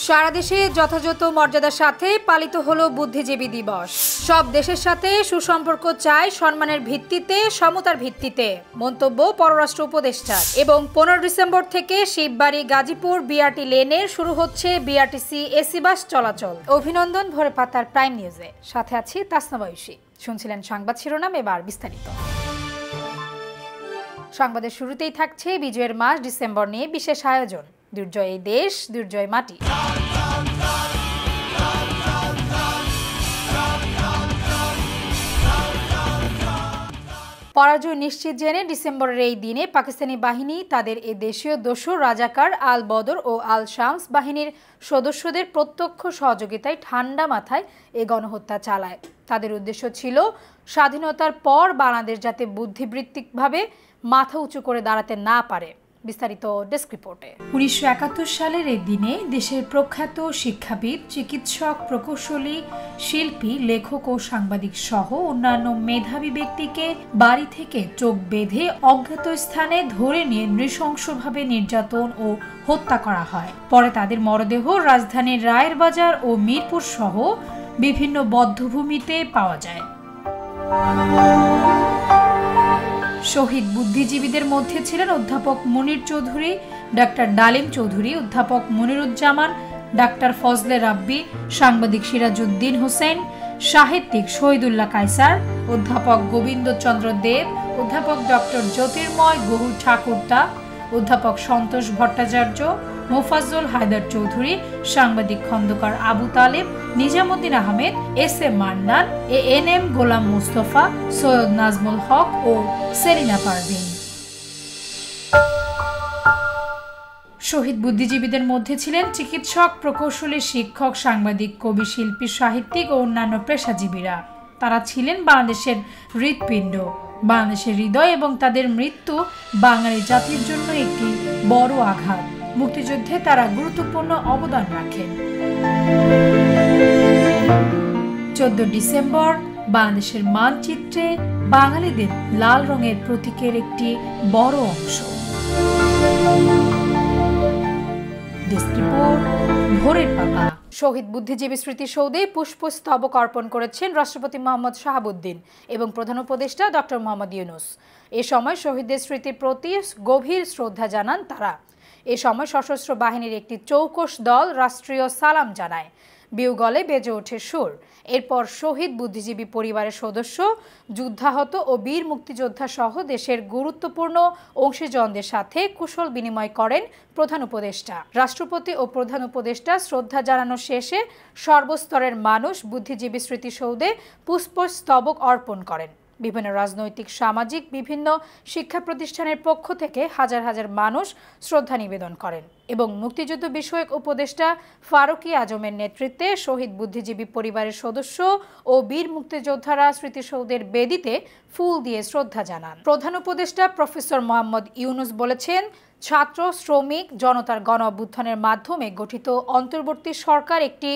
সারা দেশে যথাযথ মর্যাদার সাথে পালিত হলো বুদ্ধিজীবী দিবস। সব দেশের সাথে সুসম্পর্ক চাই সম্মানের ভিত্তিতে, সমতার ভিত্তিতে, মন্তব্য পররাষ্ট্র উপদেষ্টার। এবং 15 ডিসেম্বর থেকে শিববাড়ি গাজীপুর বিআরটি লেনে শুরু হচ্ছে বিআরটিসি এসি বাস চলাচল। অভিনন্দন ভোরে পাতার প্রাইম নিউজে, সাথে আছি তাসনাবা ইউসি। শুনছিলেন সংবাদ শিরোনাম, এবার বিস্তারিত। সংবাদের শুরুতেই থাকছে বিজয়ের মাস ডিসেম্বর নিয়ে বিশেষ আয়োজন। দুর্জয় দেশ, দুর্জয় মাটি। পরাজয় নিশ্চিত জেনে ডিসেম্বরের এই দিনে পাকিস্তানি বাহিনী তাদের এ দেশীয় দস্যু রাজাকার আল বদর ও আল শামস বাহিনীর সদস্যদের প্রত্যক্ষ সহযোগিতায় ঠান্ডা মাথায় এ গণহত্যা চালায়। তাদের উদ্দেশ্য ছিল স্বাধীনতার পর বাংলাদেশ যাতে বুদ্ধিবৃত্তিকভাবে মাথা উঁচু করে দাঁড়াতে না পারে। বিস্তারিত ডেস্ক রিপোর্টে। 1971 সালের এই দিনে দেশের প্রখ্যাত শিক্ষাবিদ, চিকিৎসক, প্রকৌশলী, শিল্পী, লেখক ও সাংবাদিক সহ অন্যান্য মেধাবী ব্যক্তিকে বাড়ি থেকে চোখ বেঁধে অজ্ঞাত স্থানে ধরে নিয়ে নৃশংসভাবে নির্যাতন ও হত্যা করা হয়। পরে তাদের মরদেহ রাজধানীর রায়ের বাজার ও মিরপুর সহ বিভিন্ন বধ্যভূমিতে পাওয়া যায়। শহীদ বুদ্ধিজীবীদের মধ্যে ছিলেন অধ্যাপক মনির চৌধুরী, ডাক্তার ডালিম চৌধুরী, অধ্যাপক মনিরুজ্জামান, ডাক্তার ফজলে রাব্বি, সাংবাদিক সিরাজউদ্দিন হোসেন, সাহিত্যিক শহীদুল্লাহ কায়সার, অধ্যাপক গোবিন্দচন্দ্র দেব, অধ্যাপক ডক্টর জ্যোতির্ময় গুহ ঠাকুরতা, অধ্যাপক সন্তোষ ভট্টাচার্য, মোফাজ্জল হায়দার চৌধুরী, সাংবাদিক Khandakar Abu Taleb, Nizamuddin Ahmed, S A Mannan, ANM Golam Mustafa, Syed Nazmul Haque ও সেলিনা পারভীন। শহীদ বুদ্ধিজীবীদের মধ্যে ছিলেন চিকিৎসক, প্রকৌশলী, শিক্ষক, সাংবাদিক, কবি, শিল্পী, সাহিত্যিক ও অন্যান্য পেশাজীবীরা। তারা ছিলেন বাংলাদেশের হৃৎপিণ্ড, বাংলাদেশের হৃদয়, এবং তাদের মৃত্যু বাঙালি জাতির জন্য একটি বড় আঘাত। মুক্তিযুদ্ধে তারা গুরুত্বপূর্ণ অবদান রাখেন। 14 ডিসেম্বর বাংলাদেশের মানচিত্রে বাঙালিদের লাল রঙের প্রতীকের একটি বড় অংশ। ভোরের পাতা। শহীদ বুদ্ধিজীবী স্মৃতিসৌধে পুষ্পস্তবক অর্পণ করেছেন রাষ্ট্রপতি মোহাম্মদ শাহাবুদ্দিন এবং প্রধান উপদেষ্টা ডক্টর মোহাম্মদ ইউনূস। এ সময় শহীদদের স্মৃতির প্রতি গভীর শ্রদ্ধা জানান তারা। এ সময় সশস্ত্র বাহিনীর একটি চৌকস দল রাষ্ট্রীয় সালাম জানায়। বিউগলে বেজে ওঠে সুর। এরপর শহীদ বুদ্ধিজীবী পরিবারের সদস্য, যুদ্ধাহত ও বীর মুক্তিযোদ্ধা সহ দেশের গুরুত্বপূর্ণ অংশীজনদের সাথে কুশল বিনিময় করেন প্রধান উপদেষ্টা। রাষ্ট্রপতি ও প্রধান উপদেষ্টা শ্রদ্ধা জানানো শেষে সর্বস্তরের মানুষ বুদ্ধিজীবী স্মৃতিসৌধে পুষ্পস্তবক অর্পণ করেন। বিভিন্ন রাজনৈতিক, সামাজিক, বিভিন্ন শিক্ষা প্রতিষ্ঠানের পক্ষ থেকে হাজার হাজার মানুষ শ্রদ্ধা নিবেদন করেন এবং মুক্তিযুদ্ধ বিষয়ক উপদেষ্টা ফারুকী আজমের নেতৃত্বে শহীদ বুদ্ধিজীবী পরিবারের সদস্য ও বীর মুক্তিযোদ্ধারা স্মৃতিসৌধের বেদিতে ফুল দিয়ে শ্রদ্ধা জানান। প্রধান উপদেষ্টা প্রফেসর মোহাম্মদ ইউনূস বলেছেন, ছাত্র, শ্রমিক, জনতার গণ অভ্যুত্থানের মাধ্যমে গঠিত অন্তর্বর্তী সরকার একটি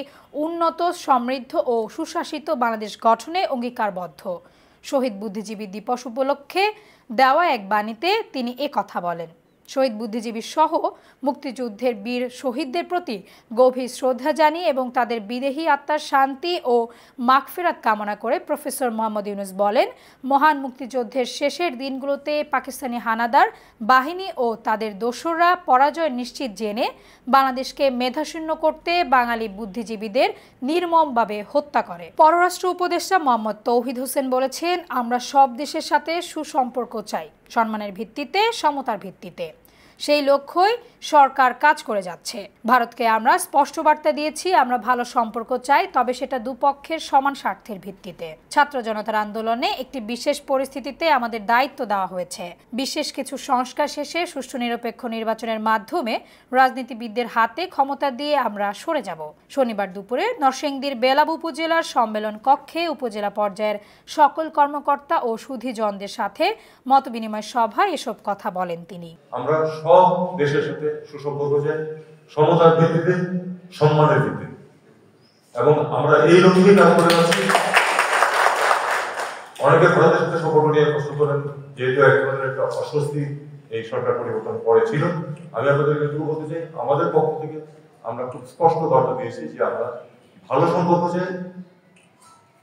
উন্নত, সমৃদ্ধ ও সুশাসিত বাংলাদেশ গঠনে অঙ্গীকারবদ্ধ। শহীদ বুদ্ধিজীবী দিবস উপলক্ষে দেওয়া এক বাণীতে তিনি কথা বলেন। শহীদ বুদ্ধিজীবী সহ মুক্তিযুদ্ধের বীর শহীদদের প্রতি গভীর শ্রদ্ধা জানিয়ে এবং তাদের বিদেহী আত্মার শান্তি ও মাগফিরাত কামনা করে প্রফেসর মোহাম্মদ ইউনূস বলেন, মহান মুক্তিযুদ্ধের শেষের দিনগুলোতে পাকিস্তানি হানাদার বাহিনী ও তাদের দোসররা পরাজয় নিশ্চিত জেনে বাংলাদেশকে মেধাশূন্য করতে বাঙালি বুদ্ধিজীবীদের নির্মমভাবে হত্যা করে। পররাষ্ট্র উপদেষ্টা মোহাম্মদ তৌহিদ হোসেন বলেছেন, আমরা সব দেশের সাথে সুসম্পর্ক চাই, সম্মানের ভিত্তিতে, সমতার ভিত্তিতে। সেই লক্ষ্যই সরকার কাজ করে যাচ্ছে। ভারতকে আমরা স্পষ্ট বার্তা দিয়েছি, আমরা ভালো সম্পর্ক চাই, তবে সেটা দুপক্ষের সমান স্বার্থের ভিত্তিতে। ছাত্র জনতার আন্দোলনে একটি বিশেষ পরিস্থিতিতে আমাদের দায়িত্ব দেওয়া হয়েছে। বিশেষ কিছু সংস্কার শেষে সুষ্ঠু নিরপেক্ষ নির্বাচনের মাধ্যমে রাজনীতিবিদদের হাতে ক্ষমতা দিয়ে আমরা সরে যাব। শনিবার দুপুরে নরসিংদীর বেলাব উপজেলার সম্মেলন কক্ষে উপজেলা পর্যায়ের সকল কর্মকর্তা ও সুধীজনদের সাথে মতবিনিময় সভায় এসব কথা বলেন তিনি। আমরা সব দেশের সাথে সুসম্পর্ক চাই, সমতার ভিত্তিতে, সম্মানের ভিত্তিতে, এবং আমরা এই লক্ষ্যে কাজ করে যাচ্ছি। অনেকে ভারতের সাথে সম্পর্ক নিয়ে প্রশ্ন করেন, যেহেতু এক ধরনের একটা অস্বস্তি এই সরকার পরিবর্তন পরে ছিল। আমি আপনাদেরকে বলতে চাই, আমাদের পক্ষ থেকে আমরা খুব স্পষ্ট বার্তা দিয়েছি যে আমরা ভালো সম্পর্ক চাই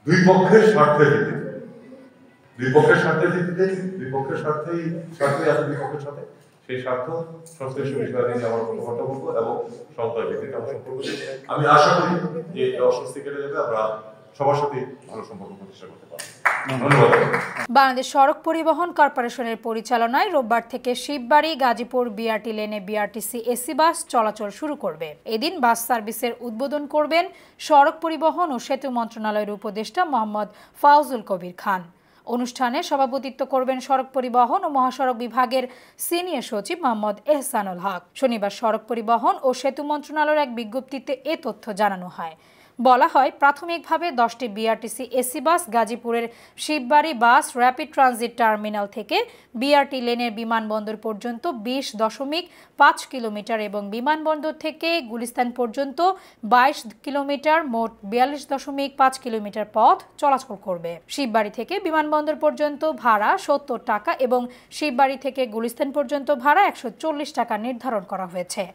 দুই পক্ষের স্বার্থের ভিত্তিতে, দুই পক্ষের স্বার্থের ভিত্তিতে, দুই পক্ষের স্বার্থে আছে দুই পক্ষের সাথে, সেই স্বার্থ সংশ্লিষ্ট বিষয় নিয়ে আমরা কথাবার্তা বলবো এবং সমতার ভিত্তিতে আমরা সম্পর্ক। আমি আশা করি যে এই অস্বস্তি কেটে যাবে, আমরা সবার সাথে ভালো সম্পর্ক প্রতিষ্ঠা করতে পারবো। ধন্যবাদ। বাংলাদেশ সড়ক পরিবহন কর্পোরেশনের পরিচালনায় রোববার থেকে শিববাড়ি গাজীপুর বিআরটি লেনে বিআরটিসি এসি বাস চলাচল শুরু করবে। এদিন বাস সার্ভিসের উদ্বোধন করবেন সড়ক পরিবহন ও সেতু মন্ত্রণালয়ের উপদেষ্টা মোহাম্মদ ফাউজুল কবির খান। অনুষ্ঠানে সভাপতিত্ব করবেন সড়ক পরিবহন ও মহাসড়ক বিভাগের সিনিয়র সচিব মোহাম্মদ এহসানুল হক। শনিবার সড়ক পরিবহন ও সেতু মন্ত্রণালয়ের এক বিজ্ঞপ্তিতে এ তথ্য জানানো হয়। বলা হয়, প্রাথমিকভাবে 10টি বিআরটিসি এসি বাস গাজীপুরের Shibbari bus rapid transit terminal থেকে বিআরটি লেনের বিমানবন্দর পর্যন্ত 20.5 কিলোমিটার এবং বিমানবন্দর থেকে গুলিস্তান পর্যন্ত 22 কিলোমিটার, মোট 42.5 কিলোমিটার পথ চলাচল করবে। শিববাড়ি থেকে বিমানবন্দর পর্যন্ত ভাড়া 70 টাকা এবং শিববাড়ি থেকে গুলিস্তান পর্যন্ত ভাড়া 140 টাকা নির্ধারণ করা হয়েছে।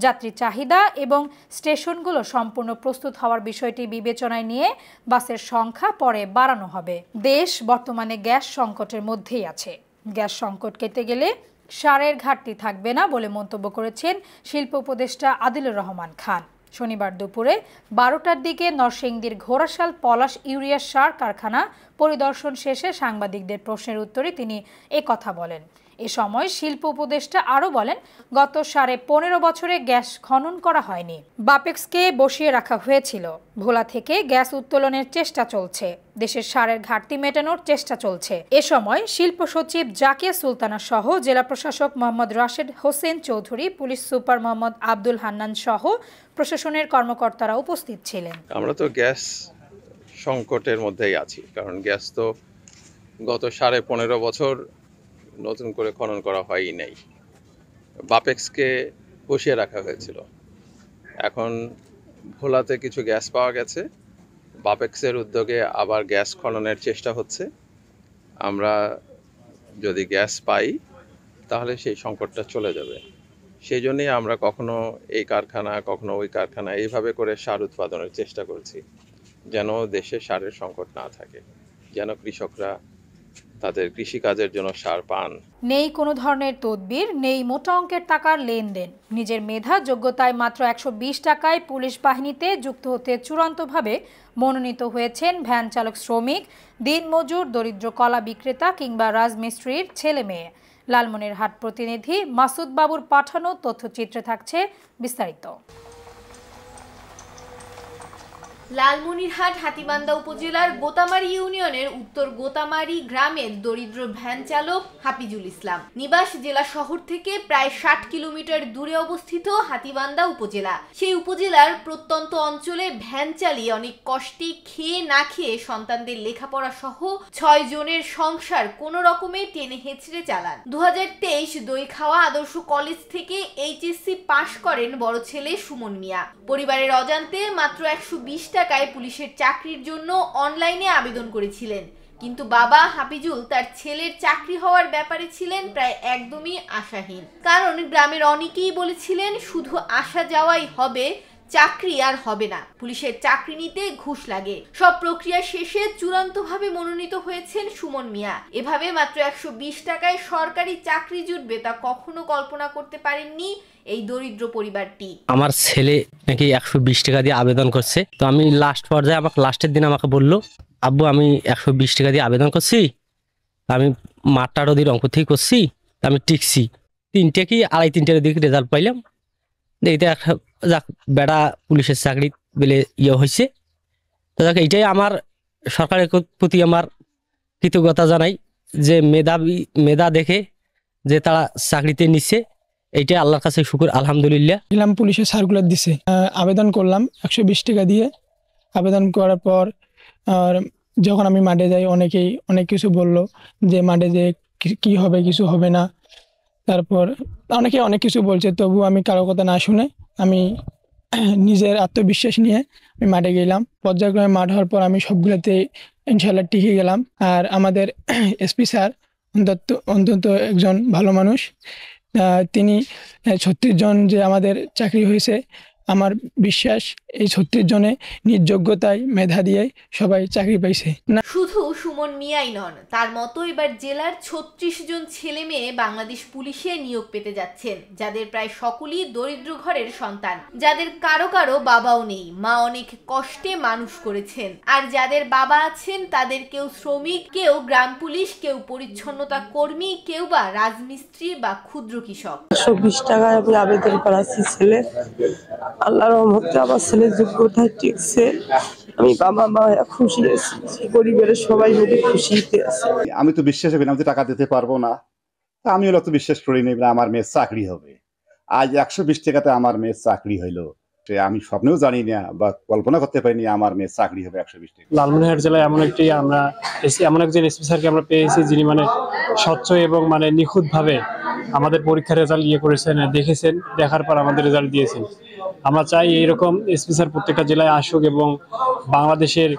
যাত্রী চাহিদা এবং স্টেশনগুলো সম্পূর্ণ প্রস্তুত হওয়ার বিষয়টি বিবেচনায় নিয়ে বাসের সংখ্যা পরে বাড়ানো হবে। দেশ বর্তমানে গ্যাস সংকটের মধ্যেই আছে। গ্যাস সংকট কেটে গেলে সারের ঘাটতি থাকবে না বলে মন্তব্য করেছেন শিল্প উপদেষ্টা আদিলুর রহমান খান। শনিবার দুপুরে 12টার দিকে নরসিংদীর ঘোড়াশাল পলাশ ইউরিয়া সার কারখানা পরিদর্শন শেষে সাংবাদিকদের প্রশ্নের উত্তরে তিনি একথা বলেন। এ সময় শিল্প উপদেষ্টা আরও বলেন, গত 15.5 বছরে গ্যাস খনন করা হয়নি। বাপেক্সকে বসিয়ে রাখা হয়েছিল। ভোলা থেকে গ্যাস উত্তোলনের চেষ্টা চলছে। দেশের সারের ঘাটতি মেটানোর চেষ্টা চলছে। এ সময় শিল্প সচিব জাকিয়া সুলতানা সহ জেলা প্রশাসক মোহাম্মদ রাশেদ হোসেন চৌধুরী, পুলিশ সুপার মোহাম্মদ আব্দুল হান্নান সহ প্রশাসনের কর্মকর্তারা উপস্থিত ছিলেন। আমরা তো গ্যাস সংকটের মধ্যেই আছি, কারণ গ্যাস তো গত 15.5 বছর নতুন করে খনন করা হয়ই নাই। বাপেক্সকে বসিয়ে রাখা হয়েছিল। এখন ভোলাতে কিছু গ্যাস পাওয়া গেছে, বাপেক্সের উদ্যোগে আবার গ্যাস খননের চেষ্টা হচ্ছে। আমরা যদি গ্যাস পাই তাহলে সেই সংকটটা চলে যাবে। সেই জন্যই আমরা কখনো এই কারখানা কখনো ওই কারখানা এইভাবে করে সার উৎপাদনের চেষ্টা করছি, যেন দেশে সারের সংকট না থাকে, যেন কৃষকরা তাদের কৃষিকাজের জন্য সার পান। নেই কোনো ধরনের তদবির, নেই মোটা অঙ্কের টাকার লেনদেন। নিজের মেধা যোগ্যতায় মাত্র 120 টাকায় পুলিশ বাহিনীতে যুক্ত হতে চূড়ান্তভাবে মনোনীত হয়েছেন ভ্যান চালক, শ্রমিক, দিনমজুর, দরিদ্র কলা বিক্রেতা কিংবা রাজমিস্ত্রির ছেলে মেয়ে। লালমনিরহাট প্রতিনিধি মাসুদ বাবুর পাঠানো তথ্যচিত্রে থাকছে বিস্তারিত। লালমনিরহাট হাতীবান্ধা উপজেলার গোতামারি ইউনিয়নের উত্তর গোতামারি গ্রামের দরিদ্র ভ্যান চালক হাফিজুল ইসলাম। নিবাস জেলা শহর থেকে প্রায় 60 কিলোমিটার দূরে অবস্থিত হাতীবান্ধা উপজেলা। সেই উপজেলার প্রত্যন্ত অঞ্চলে ভ্যান চালিয়ে অনেক কষ্টে খেয়ে না খেয়ে সন্তানদের লেখাপড়া সহ 6 জনের সংসার কোনো রকমে টেনে হেঁচড়ে চালান। 2023 দই খাওয়া আদর্শ কলেজ থেকে এইচএসসি পাশ করেন বড় ছেলে সুমন মিয়া। পরিবারের অজান্তে মাত্র 120 টাকায় পুলিশের চাকরির জন্য অনলাইনে আবেদন করেছিলেন, কিন্তু বাবা হাফিজুল তার ছেলের চাকরি হওয়ার ব্যাপারে ছিলেন প্রায় একদমই আশাহীন। কারণ গ্রামের অনেকেই বলেছিলেন শুধু আসা যাওয়াই হবে, চাকরি আর হবে না। পুলিশের চাকরি নিতে ঘুষ লাগে। সব প্রক্রিয়া শেষে চূড়ান্তভাবে মনোনীত হয়েছেন সুমন মিয়া। এভাবে মাত্র 120 টাকায় সরকারি চাকরি জুটবে তা কখনো কল্পনা করতে পারেননি এই দরিদ্র পরিবারটি। আমার ছেলে নাকি 120 টাকা দিয়ে আবেদন করছে, তো আমি লাস্ট পর্যায়ে লাস্টের দিন আমাকে বললো, আব্বু আমি 120 টাকা দিয়ে আবেদন করছি, আমি মাঠটা রোদির অঙ্ক থেকে করছি, আমি টিকছি 3টে কি 2.5-3টার দিকে রেজাল্ট পাইলাম। এইটা যাক বেড়া পুলিশের চাকরি বলে হয়েছে। তো যাক এইটাই আমার সরকারের প্রতি আমার কৃতজ্ঞতা জানাই, যে মেধা দেখে যে তারা চাকরিতে নিচ্ছে, এইটাই আল্লাহর কাছে শুকুর, আলহামদুলিল্লাহ। পুলিশের সার্কুলার দিছে, আবেদন করলাম 120 টাকা দিয়ে। আবেদন করার পর আর যখন আমি মাঠে যাই, অনেকেই অনেক কিছু বলল যে মাঠে যে কি হবে, কিছু হবে না। তারপর অনেকে অনেক কিছু বলছে, তবু আমি কারো কথা না শুনে আমি নিজের আত্মবিশ্বাস নিয়ে আমি মাঠে গেলাম। পর্যায়ক্রমে মাঠ হওয়ার পর আমি সবগুলোতে ইনশাল্লাহ টিকে গেলাম। আর আমাদের এসপি স্যার অন্তত একজন ভালো মানুষ। তিনি 36 জন যে আমাদের চাকরি হয়েছে আমার বিশ্বাস এই 36 জনে নিজ যোগ্যতায় মেধা দিয়ে সবাই চাকরি পাইছে না। শুধু সুমন মিয়াই নন, তার মতো এবার জেলার 36 জন ছেলে মেয়ে বাংলাদেশ পুলিশে নিয়োগ পেতে যাচ্ছেন, যাদের প্রায় সকলেই দরিদ্র ঘরের সন্তান, যাদের কারো কারো বাবাও নেই, মা অনেক কষ্টে মানুষ করেছেন, আর যাদের বাবা আছেন তাদের কেউ শ্রমিক, কেউ গ্রাম পুলিশ, কেউ পরিচ্ছন্নতা কর্মী, কেউ বা রাজমিস্ত্রি বা ক্ষুদ্র কৃষক। 120 টাকায় আমি আবেদন করাচ্ছি ছেলে, আল্লাহর রহমতে আমার ছেলের যোগ্যতা ঠিকছে, আমি বাবা মা খুশি আছি, পরিবারের সবাই মিলে খুশিতে আছে। আমি তো বিশ্বাস করি আমি তো টাকা দিতে পারবো না, আমি হলো তো বিশ্বাস করি না আমার মেয়ের চাকরি হবে। আজ 120 টাকাতে আমার মেয়ের চাকরি হইলো, আমি স্বপ্নেও জানি না বা কল্পনা করতে পারিনি আমার মেয়ের চাকরি হবে 120 টাকা। লালমনিরহাট জেলায় এমন একজন এসপি স্যারকে আমরা পেয়েছি যিনি স্বচ্ছ এবং নিখুঁতভাবে আমাদের পরীক্ষার রেজাল্ট করেছেন, দেখেছেন, দেখার পর আমাদের রেজাল্ট দিয়েছেন। আমরা চাই এইরকম এসপি স্যার প্রত্যেকটা জেলায় আসুক এবং বাংলাদেশের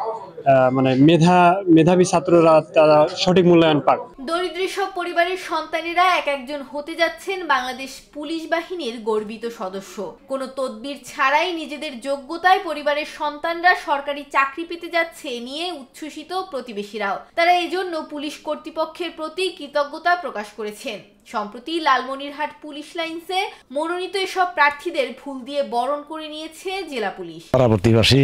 মেধাবী ছাত্ররা তারা সঠিক মূল্যায়ন পাক। দরিদ্র সব পরিবারের সন্তানেরা এক একজন হতে যাচ্ছেন বাংলাদেশ পুলিশ বাহিনীর গর্বিত সদস্য। কোনো তদবির ছাড়াই নিজেদের যোগ্যতায় পরিবারের সন্তানরা সরকারি চাকরি পেতে যাচ্ছে নিয়ে উচ্ছ্বসিত প্রতিবেশীরাও। তারা এজন্য পুলিশ কর্তৃপক্ষের প্রতি কৃতজ্ঞতা প্রকাশ করেছেন। সম্প্রতি লালমনিরহাট পুলিশ লাইন্সে মনোনীত এসব প্রার্থীদের ফুল দিয়ে বরণ করে নিয়েছে জেলা পুলিশ। প্রতিবাসী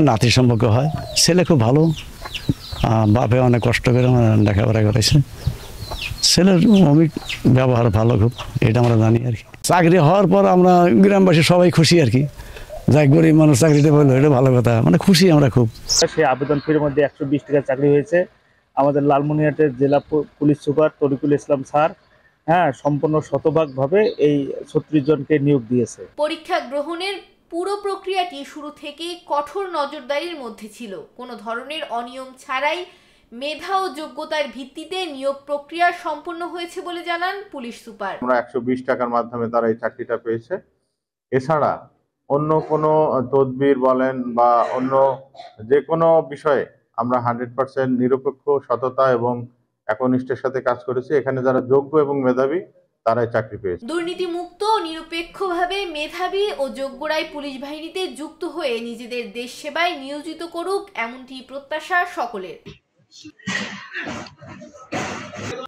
নাতি সম্পর্ক হয়, ছেলে খুব ভালো, বাপে অনেক কষ্ট করে লেখাপড়া করেছে, ছেলের অমিক ব্যবহার ভালো খুব, এটা আমরা জানি আর কি। চাকরি হওয়ার পর আমরা গ্রামবাসী সবাই খুশি আর কি, যাই গরিব মানুষ চাকরিতে বললো এটা ভালো কথা, খুশি আমরা খুব। সেই আবেদন ফির মধ্যে 120 টাকা চাকরি হয়েছে। আমাদের লালমনিরহাটের জেলা পুলিশ সুপার তরিকুল ইসলাম স্যার সম্পূর্ণ শতভাগভাবে এই 36 জনকে নিয়োগ দিয়েছে। পরীক্ষা গ্রহণের পুরো প্রক্রিয়াটি শুরু থেকে কঠোর নজরদারির মধ্যে ছিল। কোনো ধরনের অনিয়ম ছাড়াই মেধা ও যোগ্যতার ভিত্তিতে নিয়োগ প্রক্রিয়া সম্পন্ন হয়েছে বলে জানান পুলিশ সুপার। আমরা 120 টাকার মাধ্যমে তারা এই চাকরিটা পেয়েছে। এছাড়া অন্য কোনো তদবির বলেন বা অন্য যে কোনো বিষয়ে আমরা 100% নিরপেক্ষ, সততা এবং একনিষ্ঠের সাথে কাজ করেছি। এখানে যারা যোগ্য এবং মেধাবী তারাই চাকরি পেয়েছে। দুর্নীতি মুক্ত, নিরপেক্ষভাবে মেধাবী ও যোগ্যরাই পুলিশ বাহিনীতে যুক্ত হয়ে নিজেদের দেশ সেবায় নিয়োজিত করুক, এমনটি প্রত্যাশা সকলের।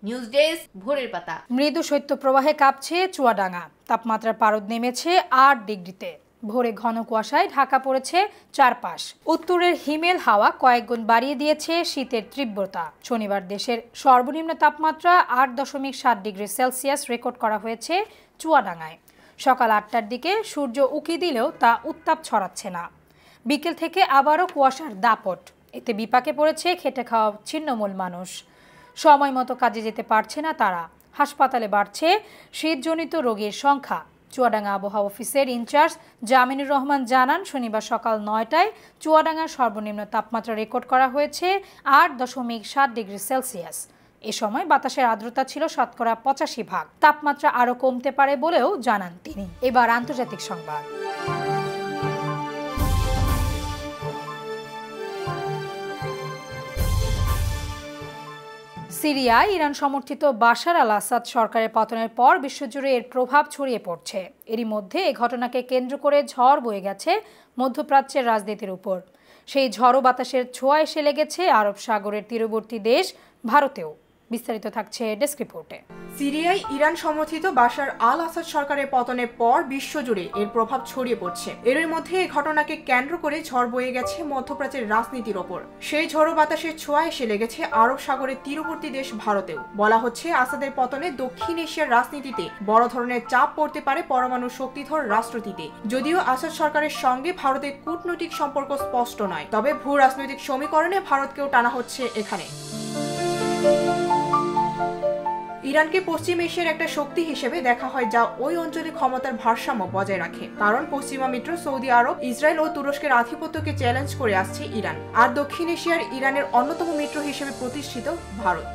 নিউজ ডেস্ক, ভোরের পাতা। মৃদু শৈত্যপ্রবাহে কাঁপছে চুয়াডাঙ্গা, তাপমাত্রার পারদ নেমেছে 8 ডিগ্রিতে। ভোরে ঘন কুয়াশায় ঢাকা পড়েছে চারপাশ। উত্তরের হিমেল হাওয়া কয়েকগুণ বাড়িয়ে দিয়েছে শীতের তীব্রতা। শনিবার দেশের সর্বনিম্ন তাপমাত্রা 8.7 ডিগ্রি সেলসিয়াস রেকর্ড করা হয়েছে চুয়াডাঙ্গায়। সকাল 8টার দিকে সূর্য উঁকি দিলেও তা উত্তাপ ছড়াচ্ছে না। বিকেল থেকে আবারও কুয়াশার দাপট, এতে বিপাকে পড়েছে খেটে খাওয়া ছিন্নমূল মানুষ। সময় মতো কাজে যেতে পারছে না তারা। হাসপাতালে বাড়ছে শীতজনিত রোগীর সংখ্যা। চুয়াডাঙ্গা আবহাওয়া অফিসের ইনচার্জ জামিনুর রহমান জানান, শনিবার সকাল 9টায় চুয়াডাঙ্গার সর্বনিম্ন তাপমাত্রা রেকর্ড করা হয়েছে 8.7 ডিগ্রি সেলসিয়াস। এ সময় বাতাসের আর্দ্রতা ছিল শতকরা 85%। তাপমাত্রা আরও কমতে পারে বলেও জানান তিনি। এবার আন্তর্জাতিক সংবাদ। সিরিয়ায় ইরান সমর্থিত বাশার আল আসাদ সরকারের পতনের পর বিশ্বজুড়ে এর প্রভাব ছড়িয়ে পড়ছে। এরই মধ্যে এই ঘটনাকে কেন্দ্র করে ঝড় বয়ে গেছে মধ্যপ্রাচ্যের রাজনীতির উপর। সেই ঝড়ো বাতাসের ছোঁয়া এসে লেগেছে আরব সাগরের তীরবর্তী দেশ ভারতেও। বিস্তারিত থাকছে ডেস্ক রিপোর্টে। সিরিয়ায় ইরান সমর্থিত বাশার আল আসাদ সরকারের পতনের পর বিশ্বজুড়ে এর প্রভাব ছড়িয়ে পড়ছে। এর মধ্যে এই ঘটনাকে কেন্দ্র করে ঝড় বয়ে গেছে মধ্যপ্রাচ্যের রাজনীতির ওপর। সেই ঝড়ো বাতাসের ছোঁয়া এসে লেগেছে আরব সাগরের তীরবর্তী দেশ ভারতেও। বলা হচ্ছে, আসাদের পতনে দক্ষিণ এশিয়ার রাজনীতিতে বড় ধরনের চাপ পড়তে পারে পরমাণু শক্তিধর রাষ্ট্রটিতে। যদিও আসাদ সরকারের সঙ্গে ভারতের কূটনৈতিক সম্পর্ক স্পষ্ট নয়, তবে ভূ রাজনৈতিক সমীকরণে ভারতকেও টানা হচ্ছে এখানে। ইরানকে পশ্চিম এশিয়ার একটা শক্তি হিসেবে দেখা হয়, যা ওই অঞ্চলে ক্ষমতার ভারসাম্য বজায় রাখে। কারণ পশ্চিমা মিত্র সৌদি আরব, ইসরায়েল ও তুরস্কের আধিপত্যকে চ্যালেঞ্জ করে আসছে ইরান। আর দক্ষিণ এশিয়ার ইরানের অন্যতম মিত্র হিসেবে প্রতিষ্ঠিত ভারত।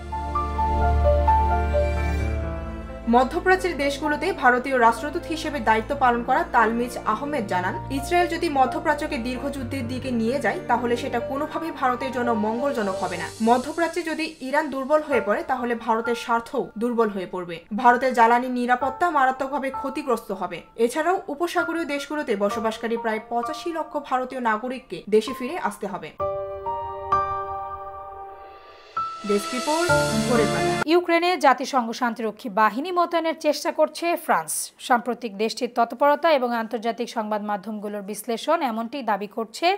মধ্যপ্রাচ্যের দেশগুলোতে ভারতীয় রাষ্ট্রদূত হিসেবে দায়িত্ব পালন করা তালমিজ আহমেদ জানান, ইসরায়েল যদি মধ্যপ্রাচ্যকে দীর্ঘ যুদ্ধের দিকে নিয়ে যায় তাহলে সেটা কোনোভাবেই ভারতের জন্য মঙ্গলজনক হবে না। মধ্যপ্রাচ্যে যদি ইরান দুর্বল হয়ে পড়ে তাহলে ভারতের স্বার্থও দুর্বল হয়ে পড়বে। ভারতের জ্বালানি নিরাপত্তা মারাত্মকভাবে ক্ষতিগ্রস্ত হবে। এছাড়াও উপসাগরীয় দেশগুলোতে বসবাসকারী প্রায় 85 লক্ষ ভারতীয় নাগরিককে দেশে ফিরে আসতে হবে। ইউক্রেনে জাতিসংঘ শান্তিরক্ষী বাহিনী মোতায়েনের চেষ্টা করছে ফ্রান্স। সাম্প্রতিক দেশটির তৎপরতা এবং আন্তর্জাতিক সংবাদ মাধ্যমগুলোর বিশ্লেষণ এমনটি দাবি করছে।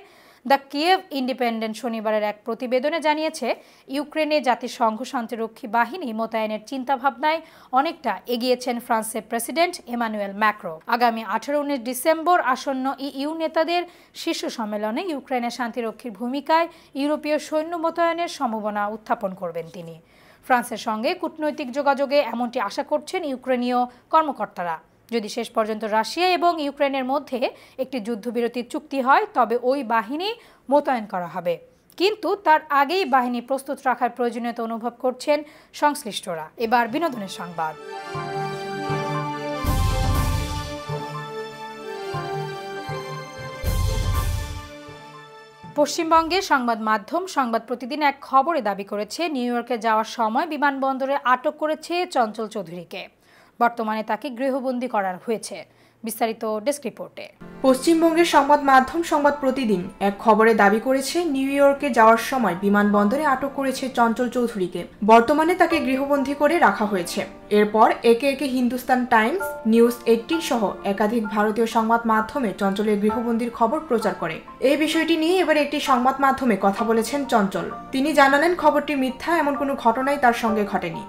দ্য কিয়েভ ইন্ডিপেন্ডেন্ট শনিবারের এক প্রতিবেদনে জানিয়েছে, ইউক্রেনে জাতিসংঘ শান্তিরক্ষী বাহিনী মোতায়েনের চিন্তাভাবনায় অনেকটা এগিয়েছেন ফ্রান্সের প্রেসিডেন্ট এমানুয়েল ম্যাক্রো। আগামী 18-19 ডিসেম্বর আসন্ন ইইউ নেতাদের শীর্ষ সম্মেলনে ইউক্রেনের শান্তিরক্ষীর ভূমিকায় ইউরোপীয় সৈন্য মোতায়েনের সম্ভাবনা উত্থাপন করবেন তিনি। ফ্রান্সের সঙ্গে কূটনৈতিক যোগাযোগে এমনটি আশা করছেন ইউক্রেনীয় কর্মকর্তারা। যদি শেষ পর্যন্ত রাশিয়া এবং ইউক্রেনের মধ্যে একটি যুদ্ধবিরতির চুক্তি হয় তবে ওই বাহিনী মোতায়েন করা হবে, কিন্তু তার আগেই বাহিনী প্রস্তুত রাখার প্রয়োজনীয়তা অনুভব করছেন সংশ্লিষ্টরা। এবার বিনোদনের সংবাদ। পশ্চিমবঙ্গে সংবাদ মাধ্যম সংবাদ প্রতিদিন এক খবরে দাবি করেছে, নিউ ইয়র্কে যাওয়ার সময় বিমানবন্দরে আটক করেছে চঞ্চল চৌধুরীকে। বর্তমানে তাকে গৃহবন্দী করা হয়েছে। বিস্তারিত ডেস্ক রিপোর্টে। পশ্চিমবঙ্গের সংবাদ মাধ্যম সংবাদ প্রতিদিন এক খবরে দাবি করেছে, নিউ ইয়র্কে যাওয়ার সময় বিমানবন্দরে আটক করেছে চঞ্চল চৌধুরীকে। বর্তমানে তাকে গৃহবন্দী করে রাখা হয়েছে। এরপর একে একে হিন্দুস্তান টাইমস, নিউজ 18 সহ একাধিক ভারতীয় সংবাদ মাধ্যমে চঞ্চলের গৃহবন্দীর খবর প্রচার করে। এই বিষয়টি নিয়ে এবার একটি সংবাদ মাধ্যমে কথা বলেছেন চঞ্চল। তিনি জানালেন, খবরটি মিথ্যা, এমন কোনো ঘটনাই তার সঙ্গে ঘটেনি।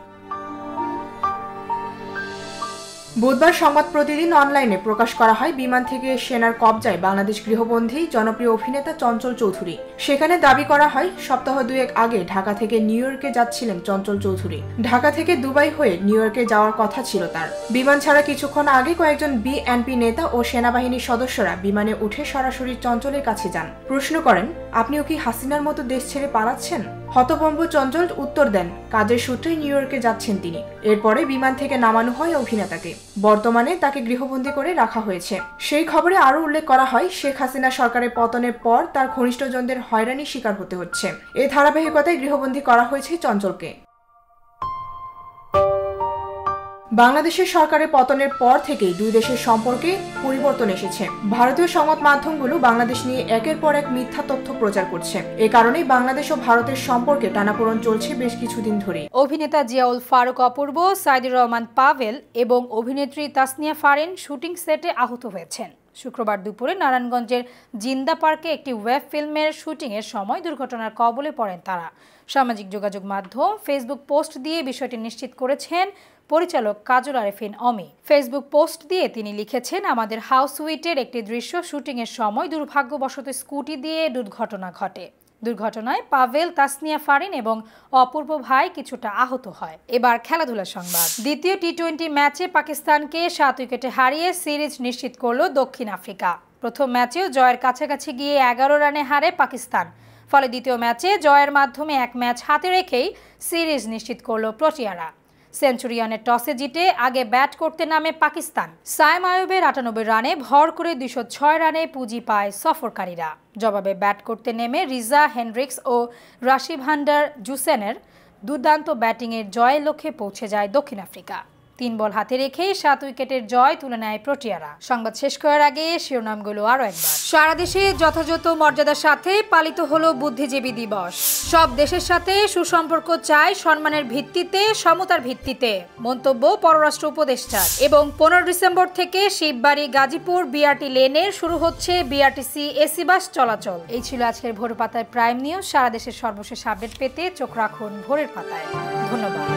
বুধবার সংবাদ প্রতিদিন অনলাইনে প্রকাশ করা হয় বিমান থেকে সেনার কবজায় বাংলাদেশ গৃহবন্দী জনপ্রিয় অভিনেতা চঞ্চল চৌধুরী। সেখানে দাবি করা হয়, সপ্তাহ দুয়েক আগে ঢাকা থেকে নিউ ইয়র্কে যাচ্ছিলেন চঞ্চল চৌধুরী। ঢাকা থেকে দুবাই হয়ে নিউ ইয়র্কে যাওয়ার কথা ছিল তার। বিমান ছাড়া কিছুক্ষণ আগে কয়েকজন বিএনপি নেতা ও সেনাবাহিনীর সদস্যরা বিমানে উঠে সরাসরি চঞ্চলের কাছে যান। প্রশ্ন করেন, আপনিও কি হাসিনার মতো দেশ ছেড়ে পালাচ্ছেন? হতভম্ব চঞ্চল উত্তর দেন, কাজের সূত্রে নিউ ইয়র্কে যাচ্ছেন তিনি। এরপরে বিমান থেকে নামানো হয় অভিনেতাকে। বর্তমানে তাকে গৃহবন্দী করে রাখা হয়েছে। সেই খবরে আরও উল্লেখ করা হয়, শেখ হাসিনা সরকারের পতনের পর তার ঘনিষ্ঠজনদের হয়রানির শিকার হতে হচ্ছে। এই ধারাবাহিকতায় গৃহবন্দী করা হয়েছে চঞ্চলকে। বাংলাদেশের সরকারের পতনের পর থেকেই দুই দেশের সম্পর্কে পরিবর্তন এসেছে। ভারতীয় সংবাদ মাধ্যমগুলো বাংলাদেশ নিয়ে একের পর এক মিথ্যা তথ্য প্রচার করছে। এ কারণেই বাংলাদেশ ও ভারতের সম্পর্কে টানাপোড়েন চলছে বেশ কিছুদিন ধরে। অভিনেতা জিয়াউল ফারুক অপূর্ব, সাইদুর রহমান পাভেল এবং অভিনেত্রী তাসনিয়া ফারিন শুটিং সেটে আহত হয়েছেন। শুক্রবার দুপুরে নারায়ণগঞ্জের জিন্দা পার্কে একটি ওয়েব ফিল্মের শুটিংয়ের সময় দুর্ঘটনার কবলে পড়েন তারা। সামাজিক যোগাযোগ মাধ্যম ফেসবুক পোস্ট দিয়ে বিষয়টি নিশ্চিত করেছেন পরিচালক কাজল আরেফিন অমি। ফেসবুক পোস্ট দিয়ে তিনি লিখেছেন, আমাদের হাউস সুইটের একটি দৃশ্য শুটিংয়ের সময় দুর্ভাগ্যবশত স্কুটি দিয়ে দুর্ঘটনা ঘটে। দুর্ঘটনায় পাভেল, তাসনিয়া ফারিন এবং অপূর্ব ভাই কিছুটা আহত হয়। এবার খেলাধুলার সংবাদ। দ্বিতীয় টি-20 ম্যাচে পাকিস্তানকে 7 উইকেটে হারিয়ে সিরিজ নিশ্চিত করল দক্ষিণ আফ্রিকা। প্রথম ম্যাচেও জয়ের কাছাকাছি গিয়ে 11 রানে হারে পাকিস্তান। ফলে দ্বিতীয় ম্যাচে জয়ের মাধ্যমে এক ম্যাচ হাতে রেখেই সিরিজ নিশ্চিত করল প্রোটিয়ারা। সেঞ্চুরিয়ানের টসে জিতে আগে ব্যাট করতে নামে পাকিস্তান। সাইম আয়ুবের 98 রানে ভর করে 206 রানে পুঁজি পায় সফরকারীরা। জবাবে ব্যাট করতে নেমে রিজা হেনড্রিক্স ও রাশি ভান্ডার জুসেনের দুর্দান্ত ব্যাটিংয়ের জয়ের লক্ষ্যে পৌঁছে যায় দক্ষিণ আফ্রিকা। 3 বল হাতে রেখেই 7 উইকেটের জয় তুলে নেয় প্রোটিয়ারা। সংবাদ শেষ করার আগে শিরোনামগুলো আরও একবার। সারা দেশে যথাযথ মর্যাদার সাথে পালিত হলো বুদ্ধিজীবী দিবস। সব দেশের সাথে সুসম্পর্ক চাই সম্মানের ভিত্তিতে, সমতার ভিত্তিতে, মন্তব্য পররাষ্ট্র উপদেষ্টার। এবং 15 ডিসেম্বর থেকে শিববাড়ি গাজীপুর বিআরটি লেনের শুরু হচ্ছে বিআরটিসি এসি বাস চলাচল। এই ছিল আজকের ভোরের পাতায় প্রাইম নিউজ। সারা দেশের সর্বশেষ আপডেট পেতে চোখ রাখুন ভোরের পাতায়। ধন্যবাদ।